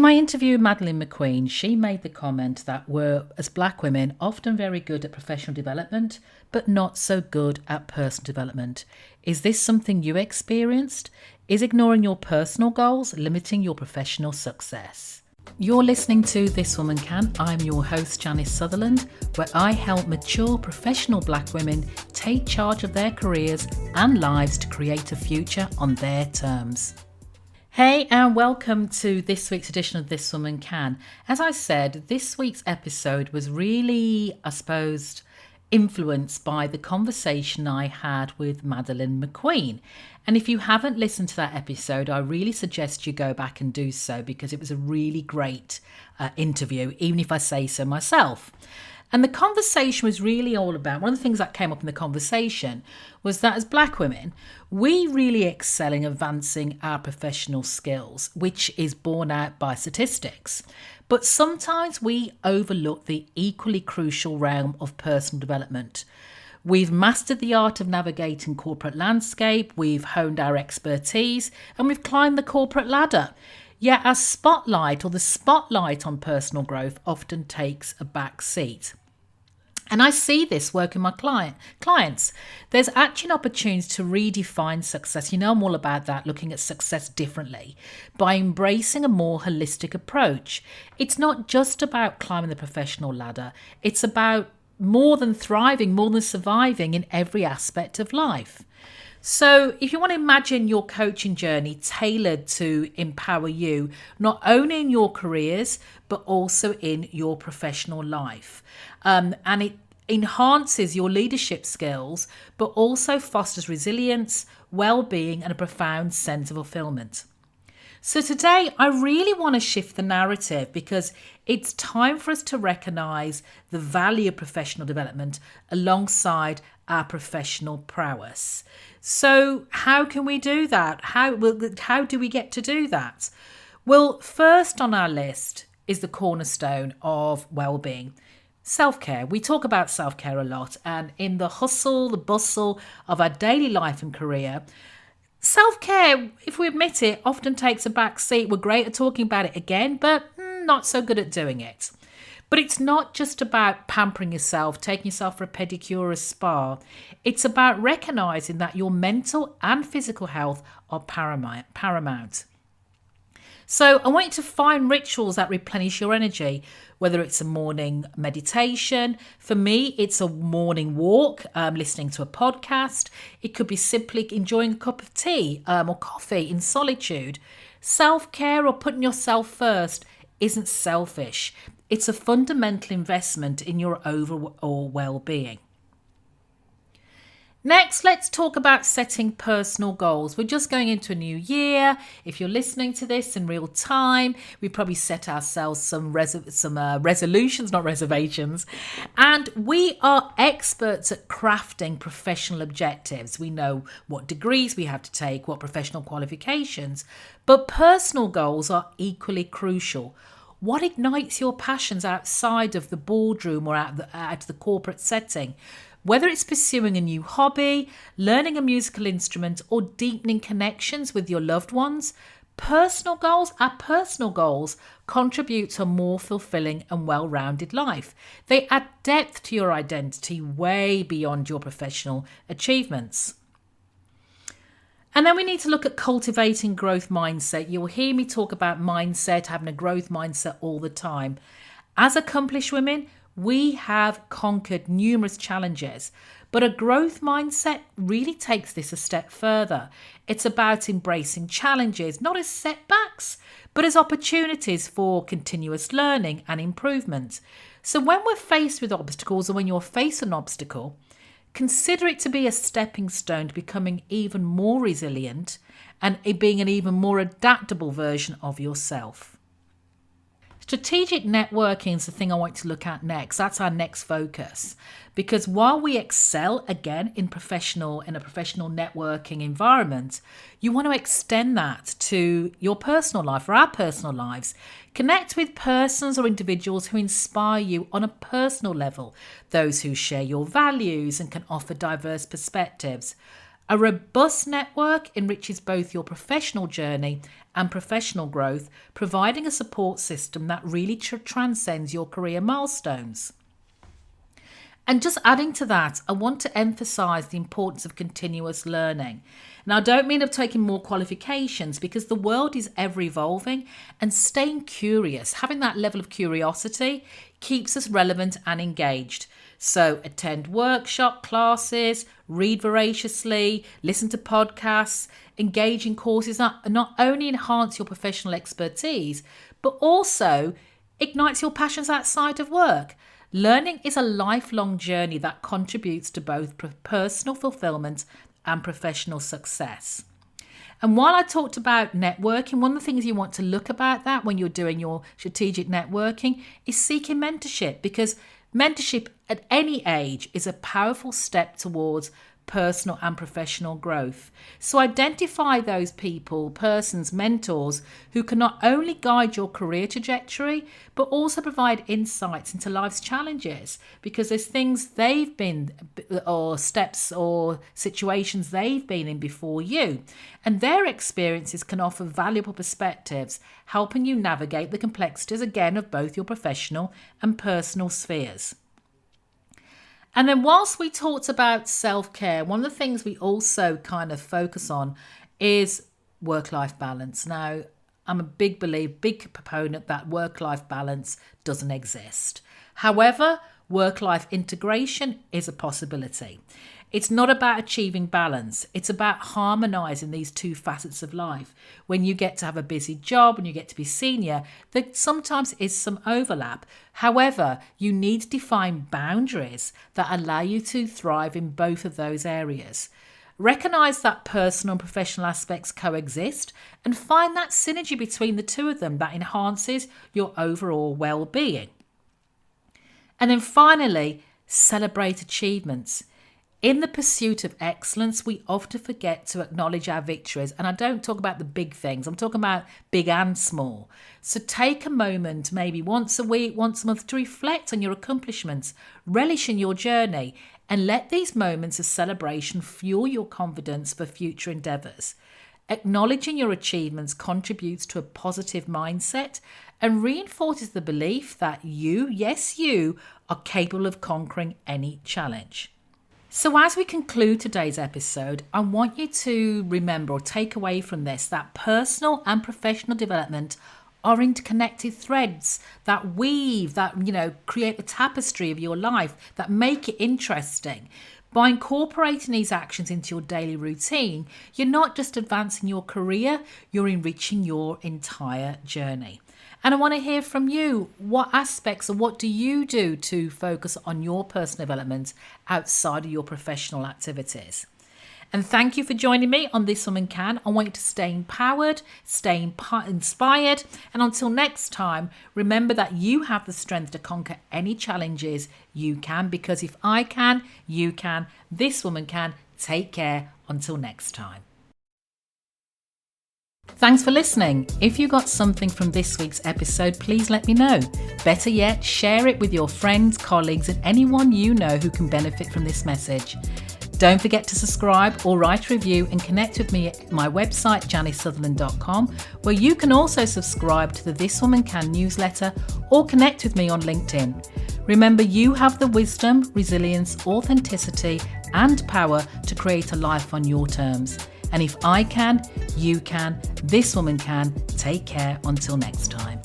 In my interview with Madeleine McQueen, she made the comment that we're, as black women, often very good at professional development, but not so good at personal development. Is this something you experienced? Is ignoring your personal goals limiting your professional success? You're listening to This Woman Can. I'm your host, Janice Sutherland, where I help mature professional black women take charge of their careers and lives to create a future on their terms. Hey, and welcome to this week's edition of This Woman Can. As I said, this week's episode was really, influenced by the conversation I had with Madeleine McQueen. And if you haven't listened to that episode, I really suggest you go back and do so because it was a really great interview, even if I say so myself. And the conversation was really all about, one of the things that came up in the conversation was that as black women, we really excel in advancing our professional skills, which is borne out by statistics. But sometimes we overlook the equally crucial realm of personal development. We've mastered the art of navigating corporate landscape, we've honed our expertise, and we've climbed the corporate ladder. Yet our spotlight or the spotlight on personal growth often takes a back seat. And I see this working with my clients. There's actually an opportunity to redefine success. You know, I'm all about that, looking at success differently by embracing a more holistic approach. It's not just about climbing the professional ladder. It's about more than thriving, more than surviving in every aspect of life. So if you want to imagine your coaching journey tailored to empower you, not only in your careers, but also in your professional life. And it enhances your leadership skills, but also fosters resilience, well-being, and a profound sense of fulfillment. So today, I really want to shift the narrative because it's time for us to recognise the value of professional development alongside our professional prowess. So how can we do that? How do we get to do that? Well, first on our list is the cornerstone of well-being. Self-care. We talk about self-care a lot, and in the hustle, the bustle of our daily life and career, self-care, if we admit it, often takes a back seat. We're great at talking about it again, but not so good at doing it. But it's not just about pampering yourself, taking yourself for a pedicure or a spa. It's about recognising that your mental and physical health are paramount. So I want you to find rituals that replenish your energy, whether it's a morning meditation. For me, it's a morning walk, listening to a podcast. It could be simply enjoying a cup of tea or coffee in solitude. Self-care or putting yourself first isn't selfish. It's a fundamental investment in your overall well-being. Next, let's talk about setting personal goals. We're just going into a new year. If you're listening to this in real time, we probably set ourselves some resolutions, not reservations. And we are experts at crafting professional objectives. We know what degrees we have to take, what professional qualifications, but personal goals are equally crucial. What ignites your passions outside of the boardroom or out of the corporate setting? Whether it's pursuing a new hobby, learning a musical instrument, or deepening connections with your loved ones, our personal goals contribute to a more fulfilling and well-rounded life. They add depth to your identity way beyond your professional achievements. And then we need to look at cultivating growth mindset. You'll hear me talk about mindset, having a growth mindset all the time. As accomplished women, we have conquered numerous challenges, but a growth mindset really takes this a step further. It's about embracing challenges, not as setbacks, but as opportunities for continuous learning and improvement. So when we're faced with obstacles, or when you're faced an obstacle, consider it to be a stepping stone to becoming even more resilient and being an even more adaptable version of yourself. Strategic networking is the thing I want to look at next. That's our next focus. Because while we excel, again, in a professional networking environment, you want to extend that to your personal life or our personal lives. Connect with persons or individuals who inspire you on a personal level, those who share your values and can offer diverse perspectives. A robust network enriches both your professional journey and professional growth, providing a support system that really transcends your career milestones. And just adding to that, I want to emphasize the importance of continuous learning. Now, I don't mean of taking more qualifications, because the world is ever evolving, and staying curious, having that level of curiosity, keeps us relevant and engaged. So attend workshop classes, read voraciously, listen to podcasts, engage in courses that not only enhance your professional expertise, but also ignites your passions outside of work. Learning is a lifelong journey that contributes to both personal fulfillment and professional success. And while I talked about networking, one of the things you want to look about that when you're doing your strategic networking is seeking mentorship, because mentorship at any age is a powerful step towards personal and professional growth. So identify those persons, mentors who can not only guide your career trajectory, but also provide insights into life's challenges, because there's things they've been, or steps or situations they've been in before you. And their experiences can offer valuable perspectives, helping you navigate the complexities again of both your professional and personal spheres. And then whilst we talked about self-care, one of the things we also kind of focus on is work-life balance. Now, I'm a big proponent that work-life balance doesn't exist. However, work-life integration is a possibility. It's not about achieving balance. It's about harmonizing these two facets of life. When you get to have a busy job and you get to be senior, there sometimes is some overlap. However, you need to define boundaries that allow you to thrive in both of those areas. Recognize that personal and professional aspects coexist, and find that synergy between the two of them that enhances your overall well-being. And then finally, celebrate achievements. In the pursuit of excellence, we often forget to acknowledge our victories. And I don't talk about the big things. I'm talking about big and small. So take a moment, maybe once a week, once a month, to reflect on your accomplishments, relish in your journey, and let these moments of celebration fuel your confidence for future endeavours. Acknowledging your achievements contributes to a positive mindset and reinforces the belief that you are capable of conquering any challenge. So as we conclude today's episode, I want you to remember or take away from this that personal and professional development are interconnected threads that weave, that, create the tapestry of your life, that make it interesting. By incorporating these actions into your daily routine, you're not just advancing your career, you're enriching your entire journey. And I want to hear from you. What aspects or what do you do to focus on your personal development outside of your professional activities? And thank you for joining me on This Woman Can. I want you to stay empowered, stay inspired. And until next time, remember that you have the strength to conquer any challenges you can, because if I can, you can. This woman can. Take care. Until next time. Thanks for listening. If you got something from this week's episode, please let me know. Better yet, share it with your friends, colleagues, and anyone you know who can benefit from this message. Don't forget to subscribe or write a review and connect with me at my website, janicesutherland.com, where you can also subscribe to the This Woman Can newsletter or connect with me on LinkedIn. Remember, you have the wisdom, resilience, authenticity, and power to create a life on your terms. And if I can, you can. This woman can. Take care. Until next time.